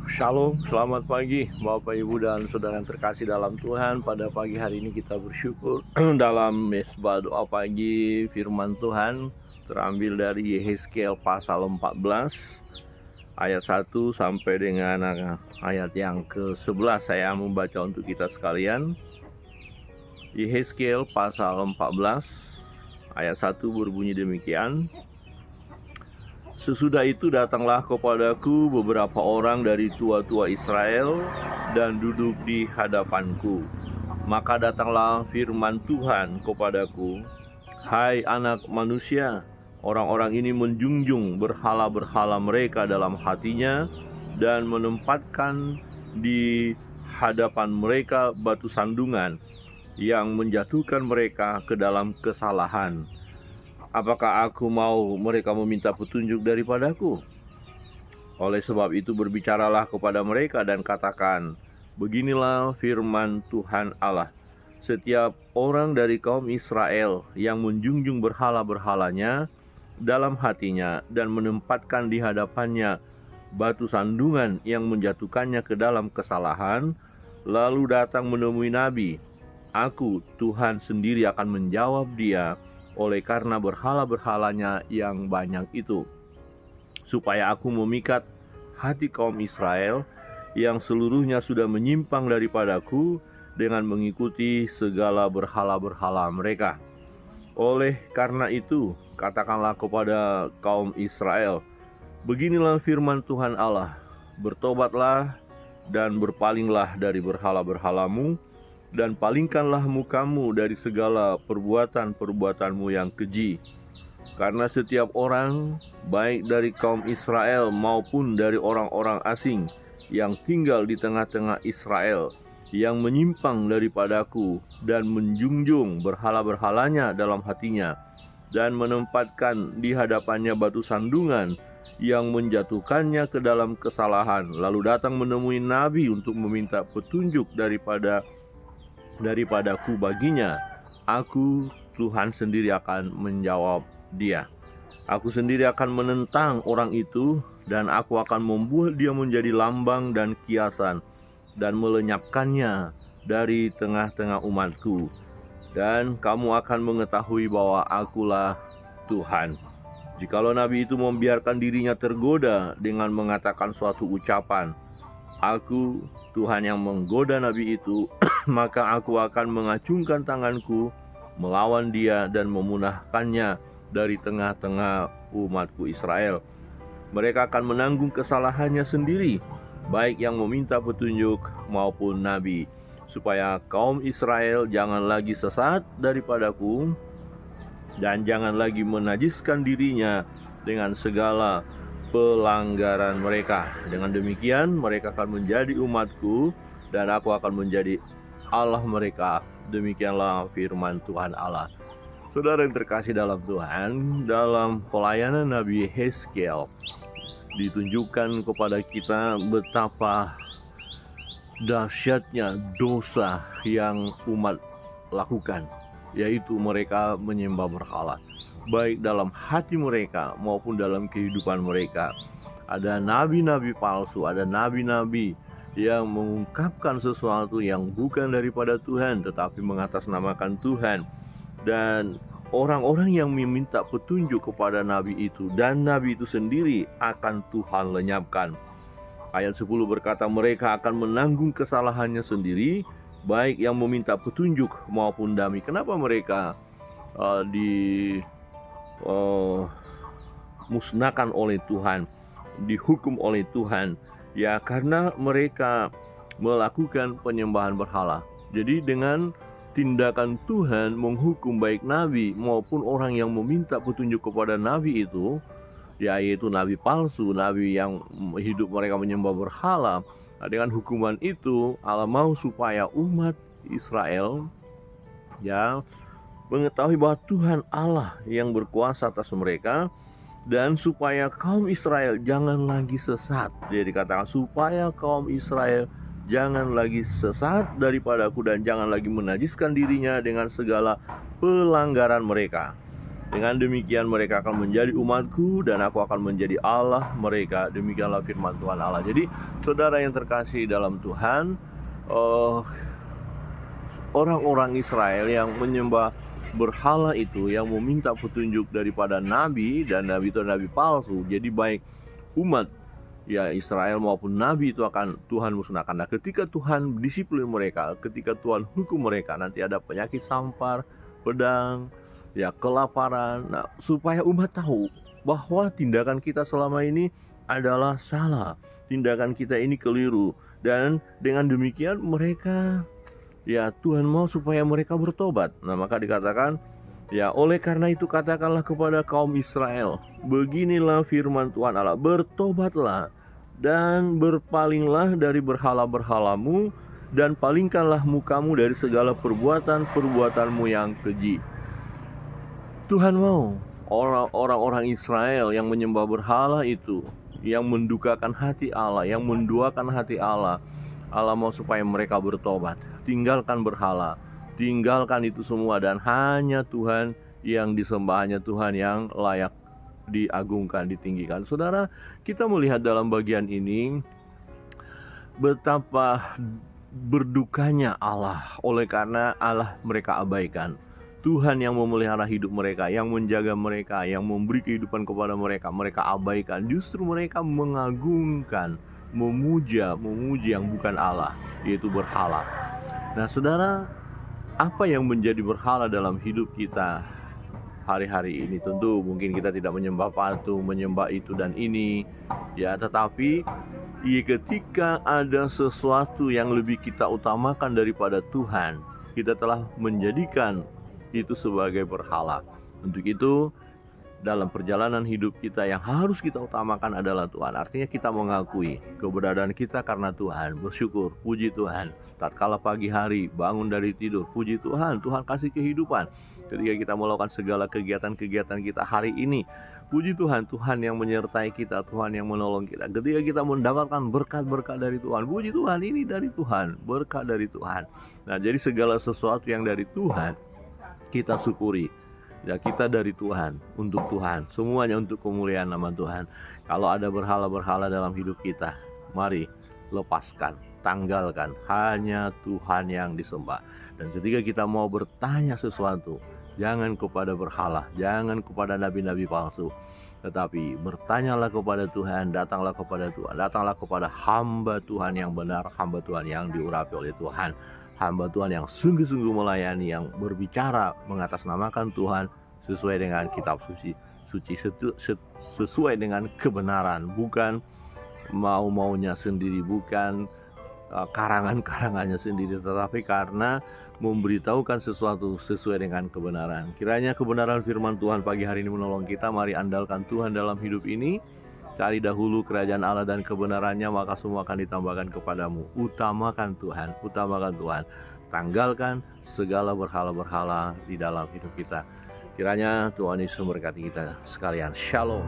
Shalom, selamat pagi Bapak Ibu dan Saudara yang terkasih dalam Tuhan. Pada pagi hari ini kita bersyukur dalam mesbah doa pagi firman Tuhan terambil dari Yehezkiel pasal 14 ayat 1 sampai dengan ayat yang ke-11. Saya membaca untuk kita sekalian. Yehezkiel pasal 14 ayat 1 berbunyi demikian. Sesudah itu datanglah kepadaku beberapa orang dari tua-tua Israel dan duduk di hadapanku. Maka datanglah firman Tuhan kepadaku, "Hai anak manusia, orang-orang ini menjunjung berhala-berhala mereka dalam hatinya dan menempatkan di hadapan mereka batu sandungan yang menjatuhkan mereka ke dalam kesalahan. Apakah aku mau mereka meminta petunjuk daripadaku? Oleh sebab itu berbicaralah kepada mereka dan katakan, beginilah firman Tuhan Allah. Setiap orang dari kaum Israel yang menjunjung berhala-berhalanya dalam hatinya dan menempatkan di hadapannya batu sandungan yang menjatuhkannya ke dalam kesalahan, lalu datang menemui Nabi, aku, Tuhan sendiri akan menjawab dia oleh karena berhala-berhalanya yang banyak itu, supaya aku memikat hati kaum Israel yang seluruhnya sudah menyimpang daripadaku dengan mengikuti segala berhala-berhala mereka. Oleh karena itu, katakanlah kepada kaum Israel, beginilah firman Tuhan Allah, bertobatlah dan berpalinglah dari berhala-berhalamu, dan palingkanlah mukamu dari segala perbuatan-perbuatanmu yang keji. Karena setiap orang, baik dari kaum Israel maupun dari orang-orang asing yang tinggal di tengah-tengah Israel, yang menyimpang daripadaku dan menjunjung berhala-berhalanya dalam hatinya, dan menempatkan di hadapannya batu sandungan yang menjatuhkannya ke dalam kesalahan, lalu datang menemui Nabi untuk meminta petunjuk daripadaku baginya, aku Tuhan sendiri akan menjawab dia. Aku sendiri akan menentang orang itu, dan aku akan membuat dia menjadi lambang dan kiasan, dan melenyapkannya dari tengah-tengah umatku. Dan kamu akan mengetahui bahwa akulah Tuhan. Jikalau Nabi itu membiarkan dirinya tergoda dengan mengatakan suatu ucapan, aku Tuhan yang menggoda Nabi itu, maka aku akan mengacungkan tanganku melawan dia dan memunahkannya dari tengah-tengah umatku Israel. Mereka akan menanggung kesalahannya sendiri, baik yang meminta petunjuk maupun nabi, supaya kaum Israel jangan lagi sesat daripadaku dan jangan lagi menajiskan dirinya dengan segala pelanggaran mereka. Dengan demikian mereka akan menjadi umatku dan aku akan menjadi Allah mereka. Demikianlah firman Tuhan Allah. Saudara yang terkasih dalam Tuhan, dalam pelayanan Nabi Yehezkiel ditunjukkan kepada kita betapa dahsyatnya dosa yang umat lakukan, yaitu mereka menyembah berhala, baik dalam hati mereka maupun dalam kehidupan mereka. Ada nabi-nabi palsu, ada nabi-nabi yang mengungkapkan sesuatu yang bukan daripada Tuhan tetapi mengatasnamakan Tuhan, dan orang-orang yang meminta petunjuk kepada nabi itu dan nabi itu sendiri akan Tuhan lenyapkan. Ayat 10 berkata, mereka akan menanggung kesalahannya sendiri, baik yang meminta petunjuk maupun nabi. Kenapa mereka musnahkan oleh Tuhan, dihukum oleh Tuhan? Ya, karena mereka melakukan penyembahan berhala. Jadi dengan tindakan Tuhan menghukum baik nabi maupun orang yang meminta petunjuk kepada nabi itu, yaitu nabi palsu, nabi yang hidup mereka menyembah berhala. Nah, dengan hukuman itu Allah mau supaya umat Israel ya mengetahui bahwa Tuhan Allah yang berkuasa atas mereka, dan supaya kaum Israel jangan lagi sesat. Jadi dikatakan supaya kaum Israel jangan lagi sesat daripadaku dan jangan lagi menajiskan dirinya dengan segala pelanggaran mereka. Dengan demikian mereka akan menjadi umatku dan aku akan menjadi Allah mereka. Demikianlah firman Tuhan Allah. Jadi saudara yang terkasih dalam Tuhan, orang-orang Israel yang menyembah berhala itu, yang meminta petunjuk daripada nabi, dan nabi itu nabi palsu. Jadi baik umat ya Israel maupun nabi itu akan Tuhan musnahkan. Nah, ketika Tuhan disiplin mereka, ketika Tuhan hukum mereka, nanti ada penyakit sampar, pedang, ya kelaparan. Nah, supaya umat tahu bahwa tindakan kita selama ini adalah salah, tindakan kita ini keliru, dan dengan demikian mereka, ya Tuhan mau supaya mereka bertobat. Nah, maka dikatakan, ya oleh karena itu katakanlah kepada kaum Israel, beginilah firman Tuhan Allah, bertobatlah dan berpalinglah dari berhala-berhalamu, dan palingkanlah mukamu dari segala perbuatan-perbuatanmu yang keji. Tuhan mau orang-orang Israel yang menyembah berhala itu, yang mendukakan hati Allah, yang menduakan hati Allah, Allah mau supaya mereka bertobat, tinggalkan berhala, tinggalkan itu semua, dan hanya Tuhan yang disembah, hanya Tuhan yang layak diagungkan, ditinggikan. Saudara, kita melihat dalam bagian ini betapa berdukanya Allah oleh karena Allah mereka abaikan. Tuhan yang memelihara hidup mereka, yang menjaga mereka, yang memberi kehidupan kepada mereka, mereka abaikan. Justru mereka mengagungkan, memuji yang bukan Allah, yaitu berhala. Nah, saudara, apa yang menjadi berhala dalam hidup kita hari-hari ini? Tentu mungkin kita tidak menyembah patung, menyembah itu dan ini, ya, tetapi ketika ada sesuatu yang lebih kita utamakan daripada Tuhan, kita telah menjadikan itu sebagai berhala. Untuk itu, dalam perjalanan hidup kita yang harus kita utamakan adalah Tuhan. Artinya kita mengakui keberadaan kita karena Tuhan, bersyukur, puji Tuhan. Tatkala pagi hari bangun dari tidur, puji Tuhan, Tuhan kasih kehidupan. Ketika kita melakukan segala kegiatan-kegiatan kita hari ini, puji Tuhan, Tuhan yang menyertai kita, Tuhan yang menolong kita. Ketika kita mendapatkan berkat-berkat dari Tuhan, puji Tuhan, ini dari Tuhan, berkat dari Tuhan. Nah, jadi segala sesuatu yang dari Tuhan kita syukuri. Ya, kita dari Tuhan, untuk Tuhan, semuanya untuk kemuliaan nama Tuhan. Kalau ada berhala-berhala dalam hidup kita, mari lepaskan, tanggalkan. Hanya Tuhan yang disembah. Dan ketika kita mau bertanya sesuatu, jangan kepada berhala, jangan kepada nabi-nabi palsu, tetapi bertanyalah kepada Tuhan, datanglah kepada Tuhan, datanglah kepada hamba Tuhan yang benar, hamba Tuhan yang diurapi oleh Tuhan, hamba Tuhan yang sungguh-sungguh melayani, yang berbicara mengatasnamakan Tuhan sesuai dengan kitab suci, sesuai dengan kebenaran, bukan mau-maunya sendiri, bukan karangan-karangannya sendiri, tetapi karena memberitahukan sesuatu sesuai dengan kebenaran. Kiranya kebenaran firman Tuhan pagi hari ini menolong kita. Mari andalkan Tuhan dalam hidup ini. Cari dahulu kerajaan Allah dan kebenarannya, maka semua akan ditambahkan kepadamu. Utamakan Tuhan, utamakan Tuhan. Tanggalkan segala berhala-berhala di dalam hidup kita. Kiranya Tuhan Yesus memberkati kita sekalian. Shalom.